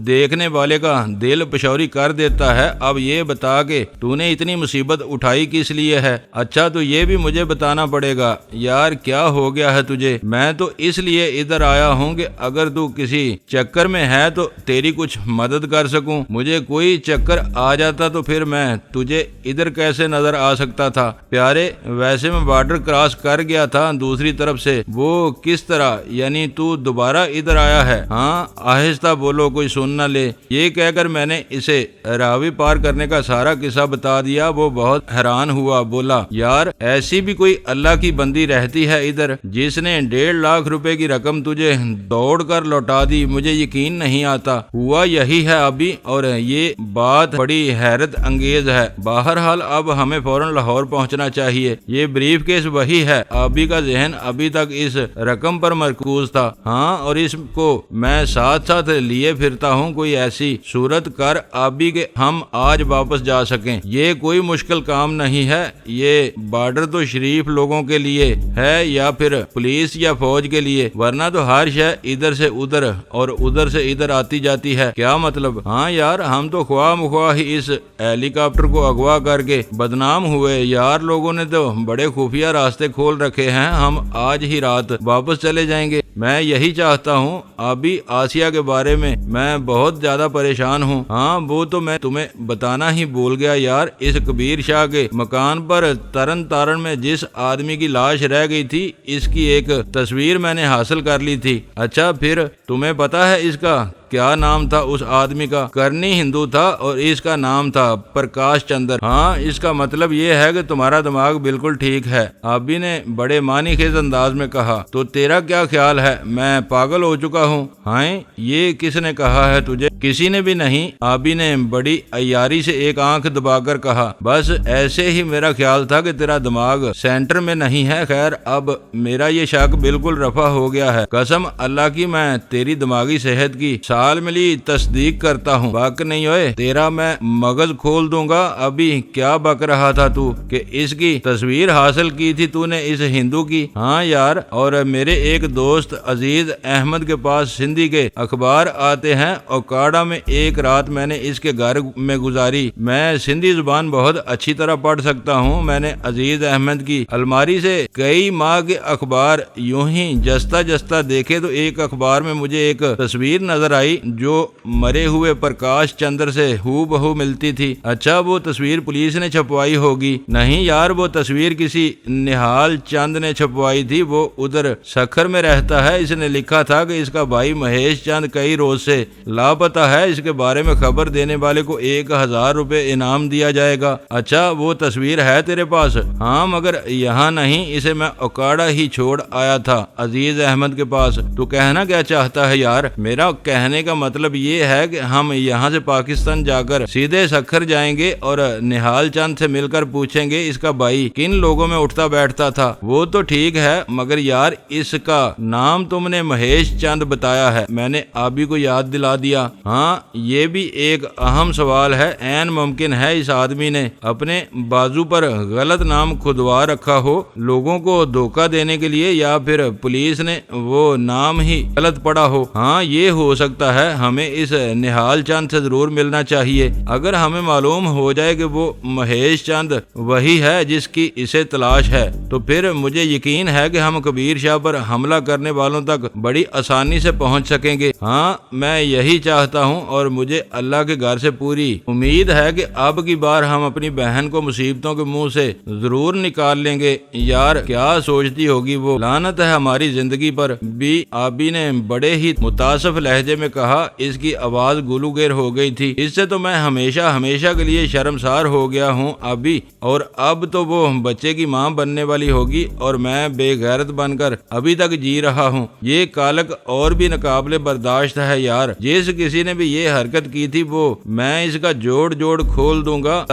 دیکھنے والے کا دل پشوری کر دیتا ہے۔ اب یہ بتا کہ تو نے اتنی مصیبت اٹھائی کس لیے ہے؟ اچھا تو یہ بھی مجھے بتانا پڑے گا۔ یار کیا ہو گیا ہے تجھے؟ میں تو اس لیے ادھر آیا ہوں کہ اگر تو کسی چکر میں ہے تو تیری کچھ مدد کر سکوں۔ مجھے کوئی چکر آ جاتا تو پھر میں تجھے ادھر کیسے نظر آ سکتا تھا؟ پیارے ویسے میں بارڈر کراس کر گیا تھا دوسری طرف سے۔ وہ کس طرح؟ یعنی تو دوبارہ ادھر آیا ہے؟ ہاں آہستہ بولو، کوئی سن نہ لے۔ یہ کہہ کر میں نے اسے راوی پار کرنے کا سارا قصہ بتا دیا۔ وہ بہت حیران ہوا، بولا یار ایسی بھی کوئی اللہ کی بندی رہتی ہے ادھر جس نے 1.5 لاکھ روپے کی رقم تجھے دوڑ کر لوٹا دی؟ مجھے یقین نہیں آتا۔ ہوا یہی ہے ابھی، اور یہ بات بڑی حیرت انگیز ہے۔ بہرحال اب ہمیں فوراً لاہور پہنچنا چاہیے۔ یہ بریف کیس وہی ہے۔ ابھی کا ذہن ابھی تک اس رقم پر مرکوز تھا۔ ہاں، اور اس کو میں ساتھ ساتھ لیے پھرتا ہوں۔ کوئی ایسی صورت کر ابھی کہ ہم آج واپس جا سکیں۔ یہ کوئی مشکل کام نہیں ہے۔ یہ بارڈر تو شریف لوگوں کے لیے ہے یا پھر پولیس یا فوج کے لیے، ورنہ تو ہر شے ادھر سے ادھر اور ادھر سے ادھر آتی جاتی ہے۔ کیا مطلب؟ ہاں یار، ہم تو خواہ مخواہ ہی اس ہیلی کاپٹر کو اغوا کر کے بدنام ہوئے۔ یار لوگوں نے تو بڑے خفیہ راستے کھول رکھے ہیں۔ ہم آج ہی رات واپس چلے جائیں گے۔ میں یہی چاہتا ہوں۔ ابھی آسیہ کے بارے میں بہت زیادہ پریشان ہوں۔ ہاں وہ تو میں تمہیں بتانا ہی بھول گیا یار، اس کبیر شاہ کے مکان پر ترن تارن میں جس آدمی کی لاش رہ گئی تھی، اس کی ایک تصویر میں نے حاصل کر لی تھی۔ اچھا پھر تمہیں پتا ہے اس کا کیا نام تھا؟ اس آدمی کا کرنی ہندو تھا اور اس کا نام تھا پرکاش چندر۔ ہاں، اس کا مطلب یہ ہے کہ تمہارا دماغ بالکل ٹھیک ہے، آبی نے بڑے معنی خیز انداز میں کہا۔ تو تیرا کیا خیال ہے؟ میں پاگل ہو چکا ہوں؟ ہاں، یہ کس نے کہا ہے تجھے؟ کسی نے بھی نہیں، آبی نے بڑی عیاری سے ایک آنکھ دبا کر کہا۔ بس ایسے ہی میرا خیال تھا کہ تیرا دماغ سینٹر میں نہیں ہے۔ خیر اب میرا یہ شک بالکل رفع ہو گیا ہے۔ قسم اللہ کی میں تیری دماغی صحت کی سال ملی تصدیق کرتا ہوں۔ بک نہیں ہوئے تیرا میں مغز کھول دوں گا۔ ابھی کیا بک رہا تھا تو کہ اس کی تصویر حاصل کی تھی تو نے اس ہندو کی؟ ہاں یار، اور میرے ایک دوست عزیز احمد کے پاس سندھی کے اخبار آتے ہیں، اوکاڑا میں ایک رات میں نے اس کے گھر میں گزاری۔ میں سندھی زبان بہت اچھی طرح پڑھ سکتا ہوں۔ میں نے عزیز احمد کی الماری سے کئی ماہ کے اخبار یوں ہی جستا جستا دیکھے تو ایک اخبار میں مجھے ایک تصویر نظر آئی جو مرے ہوئے پرکاش چندر سے ہو بہو ملتی تھی۔ اچھا وہ تصویر پولیس نے چھپوائی ہوگی؟ نہیں یار، وہ تصویر کسی نہال چند نے چھپوائی تھی۔ وہ ادھر سکھر میں رہتا ہے۔ اس نے لکھا تھا کہ اس کا بھائی مہیش چند کئی روز سے لاپتہ ہے، اس کے بارے میں خبر دینے والے کو 1000 روپے انعام دیا جائے گا۔ اچھا وہ تصویر ہے تیرے پاس؟ ہاں مگر یہاں نہیں، اسے میں اوکاڑا ہی چھوڑ آیا تھا عزیز احمد کے پاس۔ تو کہنا کیا چاہتا ہے یار؟ میرا کہنے کا مطلب یہ ہے کہ ہم یہاں سے پاکستان جا کر سیدھے سکھر جائیں گے اور نہال چند سے مل کر پوچھیں گے اس کا بھائی کن لوگوں میں اٹھتا بیٹھتا تھا۔ وہ تو ٹھیک ہے مگر یار اس کا نام تم نے مہیش چند بتایا ہے۔ میں نے آبی کو یاد دلا دیا۔ ہاں یہ بھی ایک اہم سوال ہے۔ عین ممکن ہے اس آدمی نے اپنے بازو پر غلط نام کھدوا رکھا ہو لوگوں کو دھوکہ دینے کے لیے، یا پھر پولیس نے وہ نام ہی غلط پڑا ہو۔ ہاں یہ ہو سکتا ہے۔ ہمیں اس نہال چند سے ضرور ملنا چاہیے۔ اگر ہمیں معلوم ہو جائے کہ وہ مہیش چند وہی ہے جس کی اسے تلاش ہے تو پھر مجھے یقین ہے کہ ہم کبیر شاہ پر حملہ کرنے والوں تک بڑی آسانی سے پہنچ سکیں گے۔ ہاں میں یہی چاہتا ہوں اور مجھے اللہ کے گھر سے پوری امید ہے کہ اب کی بار ہم اپنی بہن کو مصیبتوں کے منہ سے ضرور نکال لیں گے۔ یار کیا سوچتی ہوگی وہ؟ لعنت ہے ہماری زندگی پر بھی، آبی نے بڑے ہی متاسف لہجے میں کہا۔ اس کی آواز گلو گیر ہو گئی تھی۔ اس سے تو میں ہمیشہ کے لیے شرمسار ہو گیا ہوں ابھی، اور اب تو وہ بچے کی ماں بننے والی ہوگی اور میں بے غیرت بن کر ابھی تک جی رہا ہوں۔ یہ کالک اور بھی ناقابل برداشت ہے یار۔ جس کسی نے بھی یہ حرکت کی تھی وہ میں اس کا جوڑ کھول دوں گا،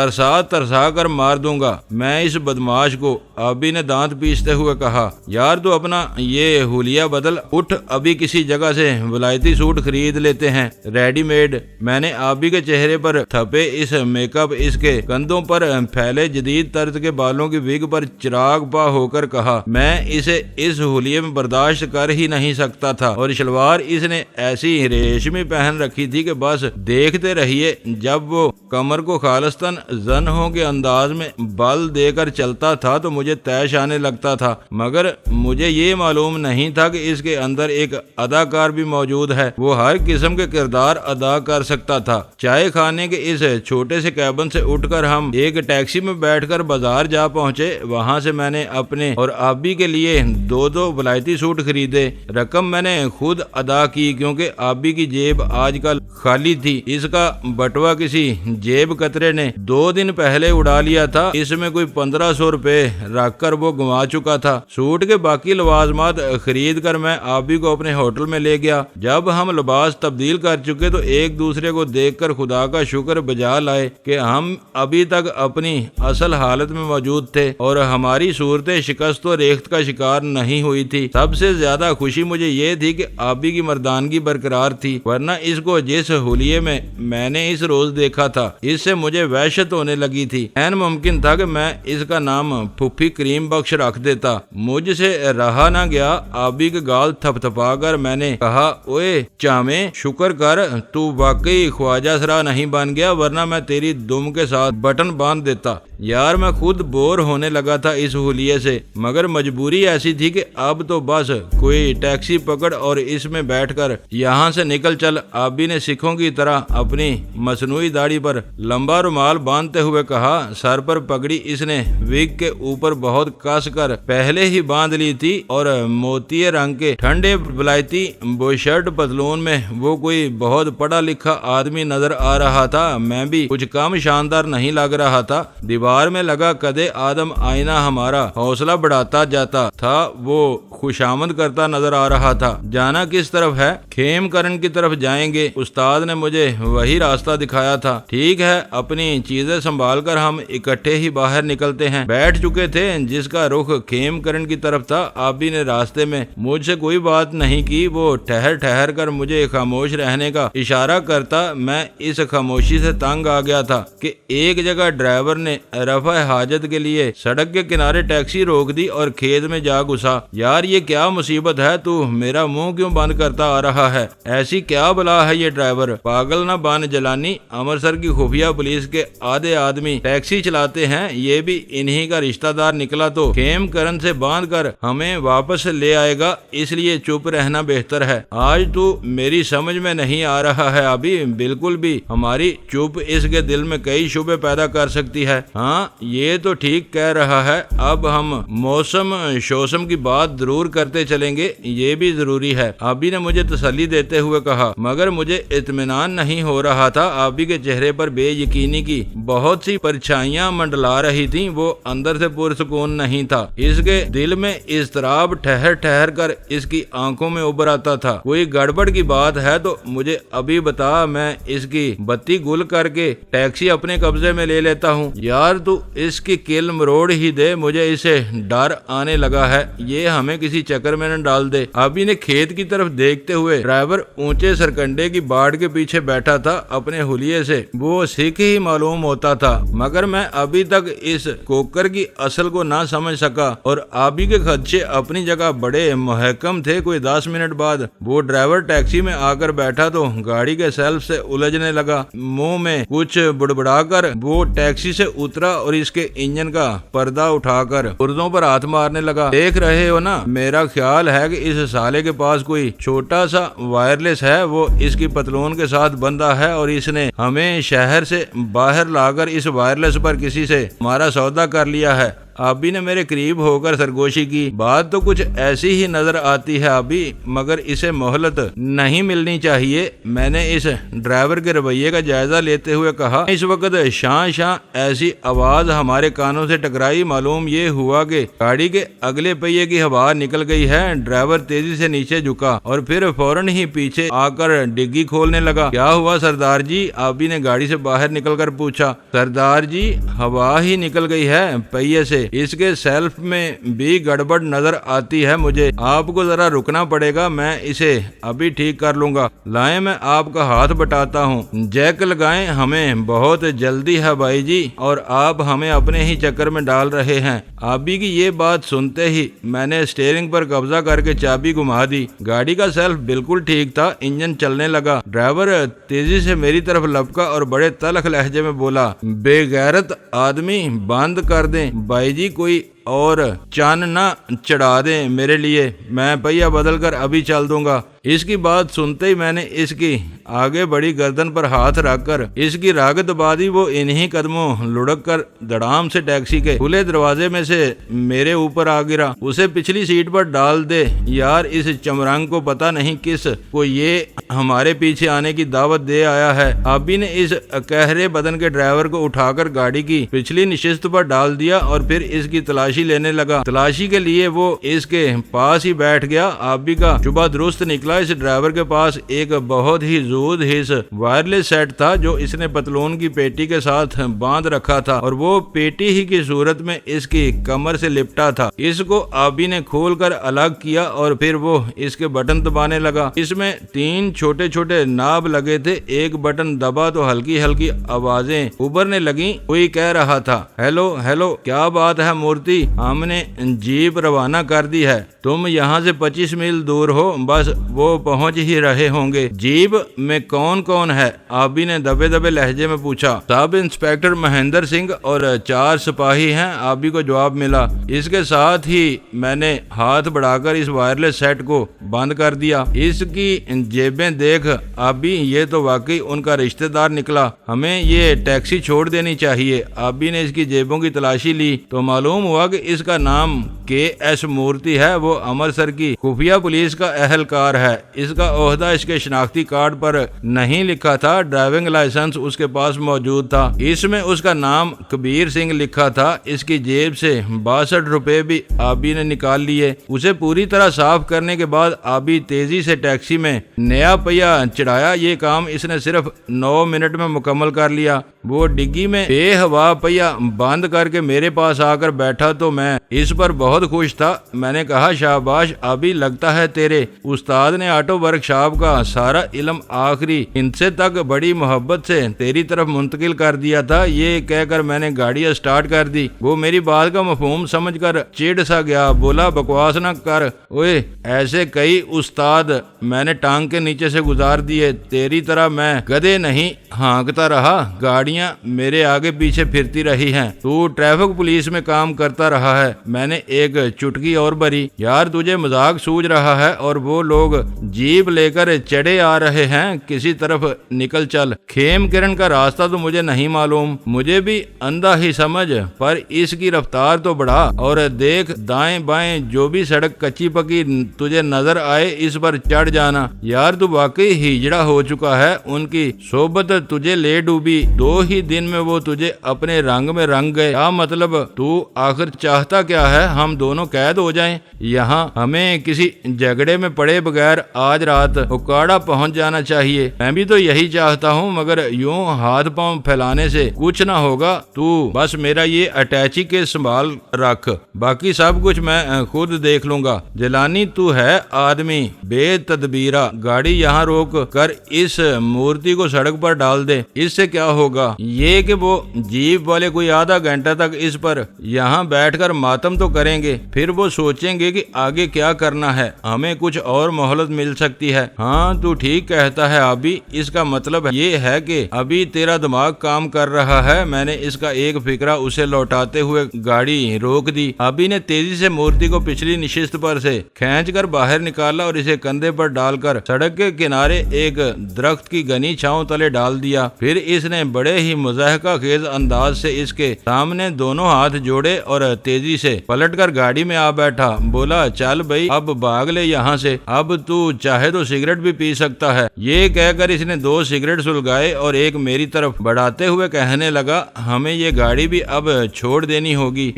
ترسا کر مار دوں گا میں اس بدماش کو، آبی نے دانت پیستے ہوئے کہا۔ یار تو اپنا یہ حلیہ بدل، اٹھ ابھی کسی جگہ سے ولایتی سوٹ خرید खरीद लेते हैं रेडी मेड। मैंने आबी के चेहरे पर थपे इस मेकअप, इसके कंधों पर फैले जदीद तर्ज के बालों की विग पर चिराग पा होकर कहा, मैं इसे इस हुलिये में बर्दाश्त कर ही नहीं सकता था। और शलवार इसने ऐसी रेशमी पहन रखी थी कि बस देखते रहिए। जब वो कमर को खालिस्तान जन्हों के अंदाज में बल देकर चलता था तो मुझे तैश आने लगता था, मगर मुझे ये मालूम नहीं था कि इसके अंदर एक अदाकार भी मौजूद है। वो हर किस्म के किरदार अदा कर सकता था। चाय खाने के इस छोटे से कैबिन से उठकर हम एक टैक्सी में बैठकर बाजार जा पहुंचे। वहां से मैंने अपने और आबी के लिए दो वलायती सूट खरीदे। रकम मैंने खुद अदा की क्योंकि आबी की जेब आजकल खाली थी। इसका बटवा किसी जेब कतरे ने 2 दिन पहले उड़ा लिया था। इसमें कोई 1500 रुपए रखकर वो गंवा चुका था। सूट के बाकी लवाजमात खरीद कर मैं आबी को अपने होटल में ले गया। जब हम लिबास तब्दील कर चुके तो एक दूसरे को देखकर खुदा का शुक्र बजा लाए कि हम अभी तक अपनी असल हालत में मौजूद थे और हमारी सूरतें शिकस्त व रेख्त का शिकार नहीं हुई थी। सबसे ज्यादा खुशी मुझे ये थी कि आबी की मर्दानगी बरकरार थी, वरना इसको जिस हुलिये में मैंने इस रोज देखा था इससे मुझे वहशत होने लगी थी। ऐन मुमकिन था कि मैं इसका नाम फुफी करीम बख्श रख देता। मुझसे रहा ना गया। आबी के गाल थपथपाकर मैंने कहा, ओए चामे, शुक्र कर तू वाकई ख्वाजा सरा नहीं बन गया, वरना मैं तेरी दुम के साथ बटन बांध देता। यार मैं खुद बोर होने लगा था इस हुलिये से, मगर मजबूरी ऐसी थी कि अब तो बस कोई टैक्सी पकड़ और इसमें बैठकर यहाँ से निकल चल। आबी ने सिखों की तरह अपनी मसनूई दाढ़ी पर लंबा रुमाल बांधते हुए कहा। सर पर पगड़ी इसने विग के ऊपर बहुत कस कर पहले ही बांध ली थी और मोतिये रंग के ठंडे वलायती बुशर्ट पतलून में वो कोई बहुत पढ़ा लिखा आदमी नजर आ रहा था। मैं भी कुछ कम शानदार नहीं लग रहा था। दीवार में लगा कदे आदम आईना हमारा हौसला बढ़ाता जाता था। वो खुशामद करता नजर आ रहा था। जाना किस तरफ है? खेमकरन की तरफ जाएंगे। उस्ताद ने मुझे वही रास्ता दिखाया था। ठीक है, अपनी चीजें संभाल कर हम इकट्ठे ही बाहर निकलते हैं। बैठ चुके थे जिसका रुख खेमकरन की तरफ था। आबी ने रास्ते में मुझसे कोई बात नहीं की। वो ठहर ठहर कर मुझे खामोश रहने का इशारा करता। मैं इस खामोशी से तंग आ गया था कि एक जगह ड्राइवर ने रफा हाजत के लिए सड़क के किनारे टैक्सी रोक दी और खेत में जा घुसा। यार ये क्या मुसीबत है? तू मेरा मुंह क्यों बंद करता आ रहा है? ऐसी क्या बला है ये ड्राइवर? पागल ना बन जलानी। अमृतसर की खुफिया पुलिस के आधे आदमी टैक्सी चलाते हैं। ये भी इन्हीं का रिश्तेदार निकला तो खेमकरन से बांध कर हमें वापस ले आएगा, इसलिए चुप रहना बेहतर है। आज तू मेरी समझ में नहीं आ रहा है अभी, बिल्कुल भी। हमारी चुप इसके दिल में कई शुबे पैदा कर सकती है। हाँ, ये तो ठीक कह रहा है। अब हम मौसम शोसम की बात जरूर करते चलेंगे, ये भी जरूरी है। आबी ने मुझे तसल्ली देते हुए कहा, मगर मुझे इत्मीनान नहीं हो रहा था। आबी के चेहरे पर बेयकीनी की बहुत सी परछाइयां मंडला रही थीं। वो अंदर से पुरसुकून नहीं था। इसके दिल में इज़्तिराब ठहर ठहर कर इसकी आंखों में उभर आता था। कोई गड़बड़ की बात है तो मुझे अभी बता, मैं इसकी बत्ती गुल करके टैक्सी अपने कब्जे में ले लेता हूँ। यार तू इसकी किल मरोड़ ही दे, मुझे इसे डर आने लगा है। ये हमें किसी चक्कर में न डाल दे। आबी ने खेत की तरफ देखते हुए, ड्राइवर ऊंचे सरकंडे की बाड़ के पीछे बैठा था। अपने हुलिये से वो सिख ही मालूम होता था, मगर मैं अभी तक इस कोकर की असल को ना समझ सका। और आबी के खदशे अपनी जगह बड़े मुहकम थे। कोई 10 मिनट बाद वो ड्राइवर टैक्सी में आकर बैठा तो गाड़ी के सेल्फ से उलझने लगा। मुंह में कुछ बुड़बुड़ाकर वो टैक्सी से उतरा और इसके इंजन का पर्दा उठाकर पुर्जों पर हाथ मारने लगा। देख रहे हो ना, मेरा ख्याल है कि इस साले के पास कोई छोटा सा वायरलेस है। वो इसकी पतलून के साथ बंधा है और इसने हमें शहर से बाहर लाकर इस वायरलेस पर किसी से हमारा सौदा कर लिया है। आबी ने मेरे करीब होकर सरगोशी की। बात तो कुछ ऐसी ही नजर आती है आबी, मगर इसे मोहलत नहीं मिलनी चाहिए। मैंने इस ड्राइवर के रवैये का जायजा लेते हुए कहा। इस वक्त शां शां ऐसी आवाज हमारे कानों से टकराई। मालूम ये हुआ कि गाड़ी के अगले पहिए की हवा निकल गई है। ड्राइवर तेजी से नीचे झुका और फिर फौरन ही पीछे आकर डिग्गी खोलने लगा। क्या हुआ सरदार जी? आबी ने गाड़ी से बाहर निकलकर पूछा। सरदार जी, हवा ही निकल गई है पहिए से। से इसके सेल्फ में भी गड़बड़ नजर आती है मुझे। आपको जरा रुकना पड़ेगा, मैं इसे अभी ठीक कर लूंगा। लाएं मैं आपका हाथ बटाता हूँ। जैक लगाएं, हमें बहुत जल्दी है भाई जी, और आप हमें अपने ही चक्कर में डाल रहे हैं। आबी की ये बात सुनते ही मैंने स्टीयरिंग पर कब्जा करके चाबी घुमा दी। गाड़ी का सेल्फ बिल्कुल ठीक था, इंजन चलने लगा। ड्राइवर तेजी से मेरी तरफ लपका और बड़े तल्ख लहजे में बोला, बेगैरत आदमी, बंद कर दें भाई जी, कोई और चान ना चढ़ा दें मेरे लिए, मैं पहिया बदल कर अभी चल दूंगा। इसकी बात सुनते ही मैंने इसकी आगे बड़ी गर्दन पर हाथ रखकर इसकी राग दबा दी। वो इन्हीं कदमों लुढ़क कर धड़ाम से टैक्सी के खुले दरवाजे में से मेरे ऊपर आ गिरा। उसे पिछली सीट पर डाल दे यार, इस चमरंग को पता नहीं किस को ये हमारे पीछे आने की दावत दे आया है। आबी ने इस कहरे बदन के ड्राइवर को उठाकर गाड़ी की पिछली नशिस्त पर डाल दिया और फिर इसकी तलाशी लेने लगा। तलाशी के लिए वो इसके पास ही बैठ गया। आबी का शुबा दुरुस्त निकला। इस ड्राइवर के पास एक बहुत ही जूद हिस्स वायरलेस सेट था जो इसने पतलून की पेटी के साथ बांध रखा था, और वो पेटी ही की सूरत में इसकी कमर से लिपटा था। इसको आबी ने खोलकर अलग किया और फिर वो इसके बटन दबाने लगा। इसमें 3 छोटे छोटे नाब लगे थे। एक बटन दबा तो हल्की हल्की आवाजें उभरने लगी। कोई कह रहा था, हेलो हेलो, क्या बात है मूर्ति, हमने जीप रवाना कर दी है, तुम यहाँ से 25 मील दूर हो, बस वो पहुंच ही रहे होंगे। जीप में कौन कौन है? आबी ने दबे दबे लहजे में पूछा। सब इंस्पेक्टर महेंद्र सिंह और 4 सिपाही हैं, आबी को जवाब मिला। इसके साथ ही मैंने हाथ बढ़ाकर इस वायरलेस सेट को बंद कर दिया। इसकी जेबें देख आबी, ये तो वाकई उनका रिश्तेदार निकला, हमें ये टैक्सी छोड़ देनी चाहिए। आबी ने इसकी जेबों की तलाशी ली तो मालूम हुआ कि इसका नाम KS मूर्ति है। वो अमृतसर की खुफिया पुलिस का एहलकार है। इसका ओहदा इसके शनाख्ती कार्ड पर नहीं लिखा था, ड्राइविंग लाइसेंस उसके पास मौजूद था, इसमें उसका नाम कबीर सिंह लिखा था। इसकी जेब से 62 रुपए भी आबी ने निकाल लिए। उसे पूरी तरह साफ करने के बाद आबी तेजी से टैक्सी में नया पहिया चढ़ाया। ये काम इसने सिर्फ 9 मिनट में मुकम्मल कर लिया। वो डिग्गी में बेहवा पहिया बंद करके मेरे पास आकर बैठा तो मैं इस पर बहुत खुश था। मैंने कहा, शाबाश आबी, लगता है तेरे उस्ताद ने ऑटो वर्कशॉप का सारा इल्म आखिरी हिस्से तक बड़ी मोहब्बत से तेरी तरफ मुंतकिल कर दिया था। ये कहकर मैंने गाड़ी स्टार्ट कर दी। वो मेरी बात का मफहूम समझकर चिढ़ सा गया, बोला, बकवास न कर ओए, ऐसे कई उस्ताद मैंने टांग के नीचे से गुजार दिए, तेरी तरह मैं गधे नहीं हाँकता रहा, गाड़ियां मेरे आगे पीछे फिरती रही हैं। तू ट्रैफिक पुलिस में काम करता रहा है। मैंने एक चुटकी और भरी, यार तुझे मजाक सूझ रहा है और वो लोग जीप लेकर चढ़े आ रहे हैं, किसी तरफ निकल चल। खेम किरण का रास्ता तो मुझे नहीं मालूम, मुझे भी अंधा ही समझ, पर इसकी रफ्तार तो बढ़ा और देख दाएं बाएं जो भी सड़क कच्ची पक्की तुझे नजर आए इस पर चढ़ जाना। यार तू वाकई हिजड़ा हो चुका है, उनकी सोबत तुझे ले डूबी। 2 ही दिन में वो तुझे अपने रंग में रंग गए। क्या मतलब, तू आखिर चाहता क्या है? हम दोनों कैद हो जाएं यहाँ, हमें किसी झगड़े में पड़े बगैर आज रात उकाड़ा पहुंच जाना चाहिए। मैं भी तो यही चाहता हूँ, मगर यूं हाथ पांव फैलाने से कुछ ना होगा। तू बस मेरा ये अटैची के संभाल रख, बाकी सब कुछ मैं खुद देख लूंगा। जलानी तू है आदमी बेतदबीरा, गाड़ी यहाँ रोक कर इस मूर्ति को सड़क पर डाल दे। इससे क्या होगा? ये कि वो जीप वाले कोई आधा घंटा तक इस पर यहाँ बैठकर मातम तो करेंगे, फिर वो सोचेंगे कि आगे क्या करना है, हमें कुछ और मोहलत मिल सकती है। हाँ तू ठीक कहता है अभी, इसका मतलब ये है कि अभी तेरा दिमाग काम कर रहा है। मैंने इसका एक फिक्रा उसे लौटाते हुए गाड़ी रोक दी। अभी ने तेजी से मूर्ति को पिछली नशिस्त पर से खींचकर बाहर निकाला और इसे कंधे पर डालकर सड़क के किनारे एक दरख्त की घनी छांव तले डाल दिया। फिर इसने बड़े ही मुज़ाहिका खेज अंदाज से इसके सामने दोनों हाथ जोड़े और तेजी से पलटकर गाड़ी में आ बैठा। बोला, चल भाई अब भाग ले यहाँ से, अब तू चाहे तो सिगरेट भी पी सकता है। ये कहकर इसने 2 सिगरेट सुलगाए और एक मेरी तरफ बढ़ाते हुए कहने लगा, हमें ये गाड़ी भी अब छोड़ देनी होगी।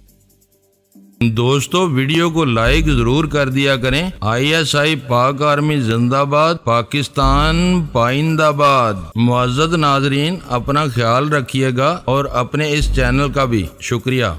दोस्तों वीडियो को लाइक जरूर कर दिया करें। ISI पाक आर्मी जिंदाबाद, पाकिस्तान पाइंदाबाद। मुअज़्ज़ज़ नाज़रीन, अपना ख्याल रखिएगा और अपने इस चैनल का भी शुक्रिया।